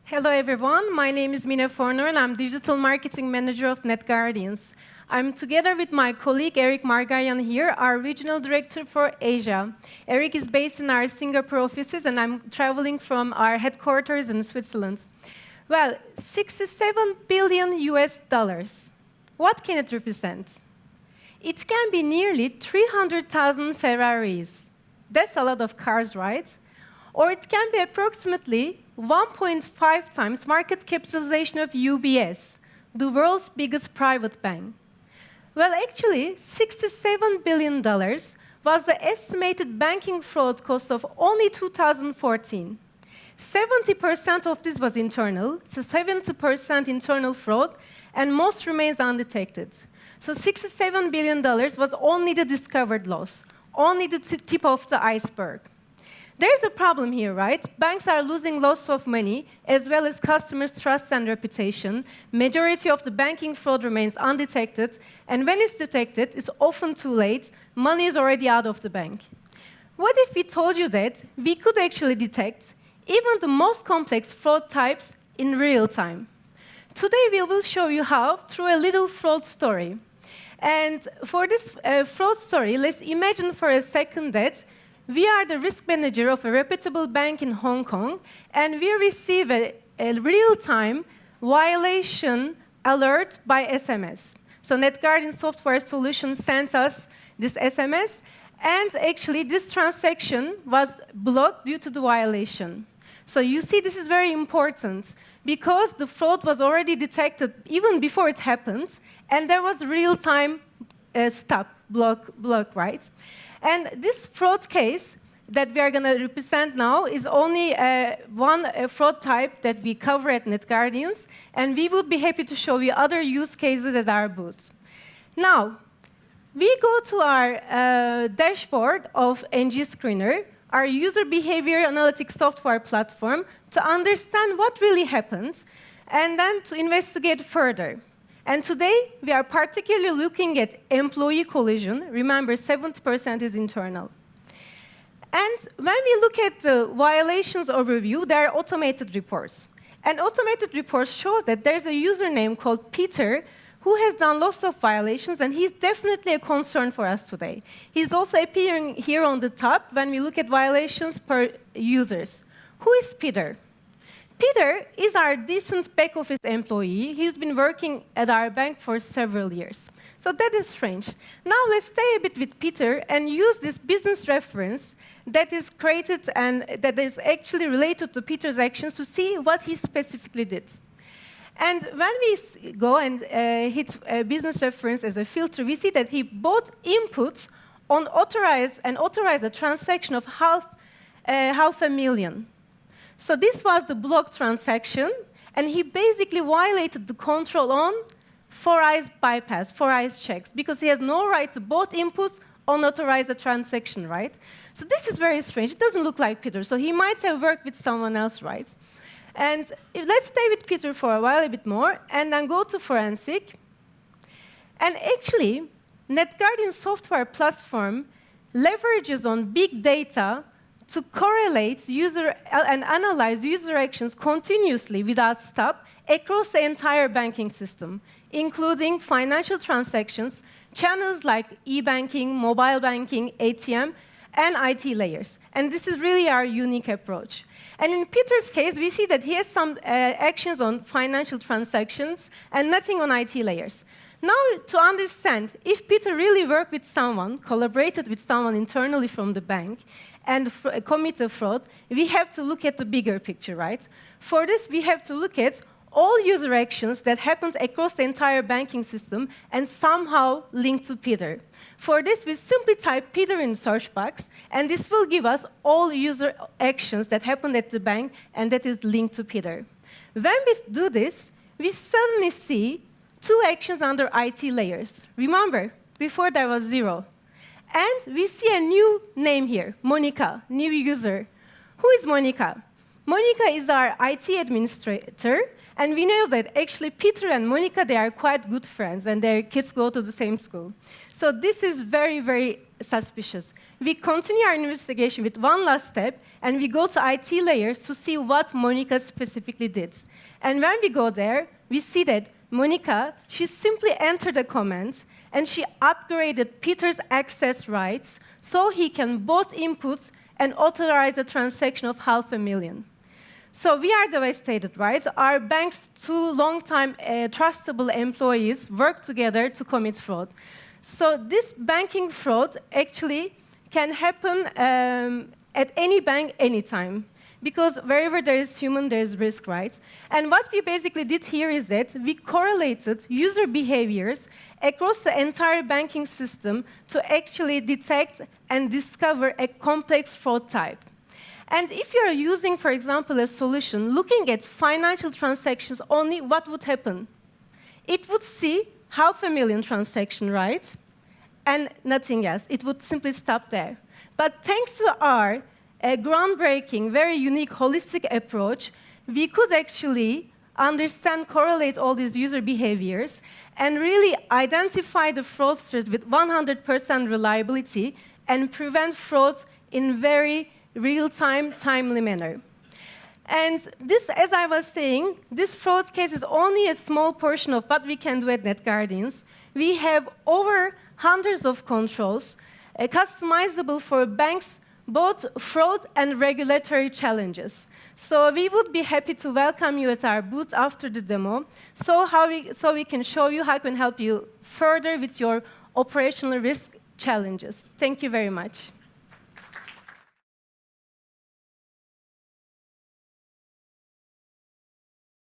Hello, everyone. My name is Mine Forner, and I'm Digital Marketing Manager of NetGuardians. I'm together with my colleague, Eric Margayan here, our Regional Director for Asia. Eric is based in our Singapore offices, and I'm traveling from our headquarters in Switzerland. Well, 67 billion US dollars. What can it represent? It can be nearly 300,000 Ferraris. That's a lot of cars, right? Or it can be approximately 1.5 times market capitalization of UBS, the world's biggest private bank. Well, actually, $67 billion was the estimated banking fraud cost of only 2014. 70% of this was internal, so 70% internal fraud, and most remains undetected. So $67 billion was only the discovered loss, only the tip of the iceberg. There's a problem here, right? Banks are losing lots of money, as well as customers' trust and reputation. Majority of the banking fraud remains undetected, and when it's detected, it's often too late. Money is already out of the bank. What if we told you that we could actually detect even the most complex fraud types in real time? Today, we will show you how through a little fraud story. And for this fraud story, let's imagine for a second that we are the risk manager of a reputable bank in Hong Kong, and we receive a real-time violation alert by SMS. So NetGuardian software solution sent us this SMS, and actually this transaction was blocked due to the violation. So you see, this is very important, because the fraud was already detected even before it happened, and there was real-time block, right? And this fraud case that we are going to represent now is only one fraud type that we cover at NetGuardians, and we would be happy to show you other use cases at our booth. Now, we go to our dashboard of NG Screener, our user behavior analytics software platform, to understand what really happened, and then to investigate further. And today, we are particularly looking at employee collusion. Remember, 70% is internal. And when we look at the violations overview, there are automated reports. And automated reports show that there's a username called Peter who has done lots of violations, and he's definitely a concern for us today. He's also appearing here on the top when we look at violations per users. Who is Peter? Peter is our decent back office employee. He's been working at our bank for several years. So that is strange. Now let's stay a bit with Peter and use this business reference that is created and that is actually related to Peter's actions to see what he specifically did. And when we go and hit a business reference as a filter, we see that he both inputs on authorized a transaction of half a million. So this was the blocked transaction, and he basically violated the control on 4 eyes bypass, 4 eyes checks, because he has no right to both inputs on authorize the transaction, right? So this is very strange. It doesn't look like Peter, so he might have worked with someone else, right? And let's stay with Peter for a while, a bit more, and then go to forensic. And actually, NetGuardian software platform leverages on big data to correlate and analyze user actions continuously without stop across the entire banking system, including financial transactions, channels like e-banking, mobile banking, ATM, and IT layers. And this is really our unique approach. And in Peter's case, we see that he has some actions on financial transactions and nothing on IT layers. Now, to understand if Peter really worked with someone, collaborated with someone internally from the bank, and committed fraud, we have to look at the bigger picture, right? For this, we have to look at all user actions that happened across the entire banking system and somehow linked to Peter. For this, we simply type Peter in the search box, and this will give us all user actions that happened at the bank and that is linked to Peter. When we do this, we suddenly see 2 actions under IT layers. Remember, before there was 0. And we see a new name here, Monica, new user. Who is Monica? Monica is our IT administrator, and we know that actually Peter and Monica, they are quite good friends, and their kids go to the same school. So this is very, very suspicious. we continue our investigation with one last step, and we go to IT layers to see what Monica specifically did. And when we go there, we see that Monica, she simply entered a comment, and she upgraded Peter's access rights so he can both input and authorize a transaction of $500,000. So we are devastated, right? Our bank's two long-time trustable employees work together to commit fraud. So this banking fraud actually can happen at any bank, anytime. Because wherever there is human, there is risk, right? And what we basically did here is that we correlated user behaviors across the entire banking system to actually detect and discover a complex fraud type. And if you're using, for example, a solution looking at financial transactions only, what would happen? It would see 500,000 transactions, right? And nothing else. It would simply stop there. But thanks to our groundbreaking, very unique, holistic approach, we could actually understand, correlate all these user behaviors, and really identify the fraudsters with 100% reliability and prevent fraud in very real-time, timely manner. And this, as I was saying, this fraud case is only a small portion of what we can do at NetGuardians. We have over hundreds of controls, customizable for banks, both fraud and regulatory challenges. So we would be happy to welcome you at our booth after the demo, so we can show you how we can help you further with your operational risk challenges. Thank you very much.